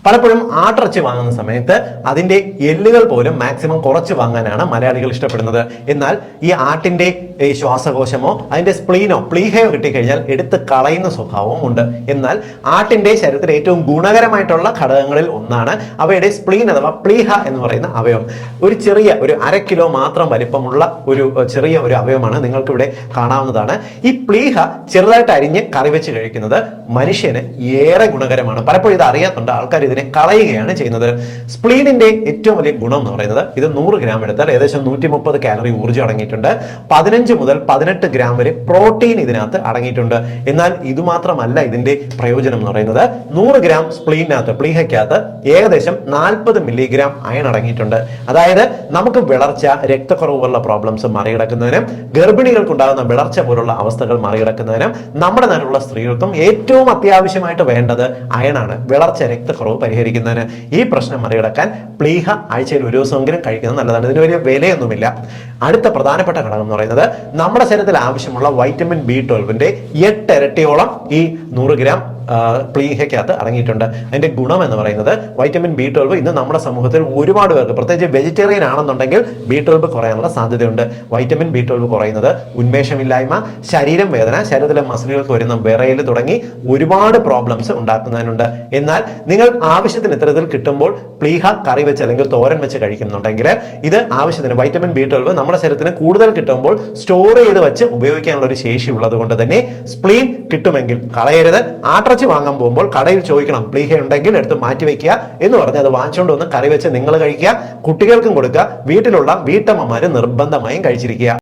പലപ്പോഴും ആട്ടിറച്ചി വാങ്ങുന്ന സമയത്ത് അതിന്റെ എല്ലുകൾ പോലും മാക്സിമം കുറച്ച് വാങ്ങാനാണ് മലയാളികൾ ഇഷ്ടപ്പെടുന്നത്. എന്നാൽ ഈ ആട്ടിന്റെ ശ്വാസകോശമോ അതിന്റെ സ്പ്ലീനോ പ്ലീഹയോ കിട്ടിക്കഴിഞ്ഞാൽ എടുത്ത് കളയുന്ന സ്വഭാവവും ഉണ്ട്. എന്നാൽ ആട്ടിന്റെ ശരീരത്തിൽ ഏറ്റവും ഗുണകരമായിട്ടുള്ള ഘടകങ്ങളിൽ ഒന്നാണ് അവയുടെ സ്പ്ലീൻ അഥവാ പ്ലീഹ എന്ന് പറയുന്ന അവയവം. ഒരു ചെറിയ ഒരു 1/2 കിലോ മാത്രം വലിപ്പമുള്ള ഒരു ചെറിയ ഒരു അവയവമാണ് നിങ്ങൾക്ക് ഇവിടെ കാണാവുന്നതാണ്. ഈ പ്ലീഹ ചെറുതായിട്ട് അരിഞ്ഞ് കറി വെച്ച് കഴിക്കുന്നത് മനുഷ്യന് ഏറെ ഗുണകരമാണ്. പലപ്പോഴും ഇത് അറിയാത്തുണ്ട് ആൾക്കാർ ഇതിനെ കളയുകയാണ് ചെയ്യുന്നത്. സ്പ്ലീനിന്റെ ഏറ്റവും വലിയ ഗുണം എന്ന് പറയുന്നത് ഇത് 100 ഗ്രാം എടുത്താൽ ഏകദേശം 130 കാലറി ഊർജ്ജം അടങ്ങിയിട്ടുണ്ട്. 15 മുതൽ 18 ഗ്രാം വരെ പ്രോട്ടീൻ ഇതിനകത്ത് അടങ്ങിയിട്ടുണ്ട്. എന്നാൽ ഇതുമാത്രമല്ല ഇതിന്റെ പ്രയോജനം എന്ന് പറയുന്നത് 100 ഗ്രാം സ്പ്ലീനകത്ത് പ്ലീഹയ്ക്കകത്ത് ഏകദേശം 40 മില്ലിഗ്രാം അയൺ അടങ്ങിയിട്ടുണ്ട്. അതായത് നമുക്ക് വിളർച്ച, രക്തക്കുറവ് പോലുള്ള പ്രോബ്ലംസ് മറികടക്കുന്നതിനും ഗർഭിണികൾക്കുണ്ടാകുന്ന വിളർച്ച പോലുള്ള അവസ്ഥകൾ മറികടക്കുന്നതിനും നമ്മുടെ നാട്ടിലുള്ള സ്ത്രീകൾക്കും ഏറ്റവും അത്യാവശ്യമായിട്ട് വേണ്ടത് അയണാണ്. വിളർച്ച, രക്തക്കുറവ് പരിഹരിക്കുന്നതിന് ഈ പ്രശ്നം മറികടക്കാൻ പ്ലീഹ ആഴ്ചയിൽ ഒരു ദിവസമെങ്കിലും കഴിക്കുന്നത് നല്ലതാണ്. ഇതിന് വലിയ വിലയൊന്നുമില്ല. അടുത്ത പ്രധാനപ്പെട്ട ഘടകം എന്ന് പറയുന്നത് നമ്മുടെ ശരീരത്തിൽ ആവശ്യമുള്ള വൈറ്റമിൻ B12ന്റെ 8 ഇരട്ടിയോളം ഈ 100 ഗ്രാം പ്ലീഹയ്ക്കകത്ത് അടങ്ങിയിട്ടുണ്ട്. അതിന്റെ ഗുണം എന്ന് പറയുന്നത് വൈറ്റമിൻ B12 ഇന്ന് നമ്മുടെ സമൂഹത്തിൽ ഒരുപാട് പേർക്ക്, പ്രത്യേകിച്ച് വെജിറ്റേറിയൻ ആണെന്നുണ്ടെങ്കിൽ B12 കുറയാനുള്ള സാധ്യതയുണ്ട്. വൈറ്റമിൻ B12 കുറയുന്നത് ഉന്മേഷമില്ലായ്മ, ശരീരം വേദന, ശരീരത്തിലെ മസിലുകൾക്ക് വരുന്ന വിറയൽ തുടങ്ങി ഒരുപാട് പ്രോബ്ലംസ് ഉണ്ടാക്കുന്നതിനുണ്ട്. എന്നാൽ നിങ്ങൾ ആവശ്യത്തിന് ഇത്തരത്തിൽ കിട്ടുമ്പോൾ പ്ലീഹ കറി വെച്ച് അല്ലെങ്കിൽ തോരൻ വെച്ച് കഴിക്കുന്നുണ്ടെങ്കിൽ ഇത് ആവശ്യത്തിന് വൈറ്റമിൻ B12 നമ്മുടെ ശരീരത്തിന് കൂടുതൽ കിട്ടുമ്പോൾ സ്റ്റോർ ചെയ്ത് വെച്ച് ഉപയോഗിക്കാനുള്ള ഒരു ശേഷി ഉള്ളത് കൊണ്ട് തന്നെ സ്പ്ലീൻ കിട്ടുമെങ്കിൽ കളയരുത്. ആട്ടിറച്ചി വാങ്ങാൻ പോകുമ്പോൾ കടയിൽ ചോദിക്കണം പ്ലീഹ ഉണ്ടെങ്കിൽ എടുത്ത് മാറ്റി വെക്കുക എന്ന് പറഞ്ഞ് അത് വാങ്ങിച്ചുകൊണ്ട് വന്ന് കറി വെച്ച് നിങ്ങൾ കഴിക്കുക, കുട്ടികൾക്കും കൊടുക്കുക. വീട്ടിലുള്ള വീട്ടമ്മമാര് നിർബന്ധമായും കഴിച്ചിരിക്കുക.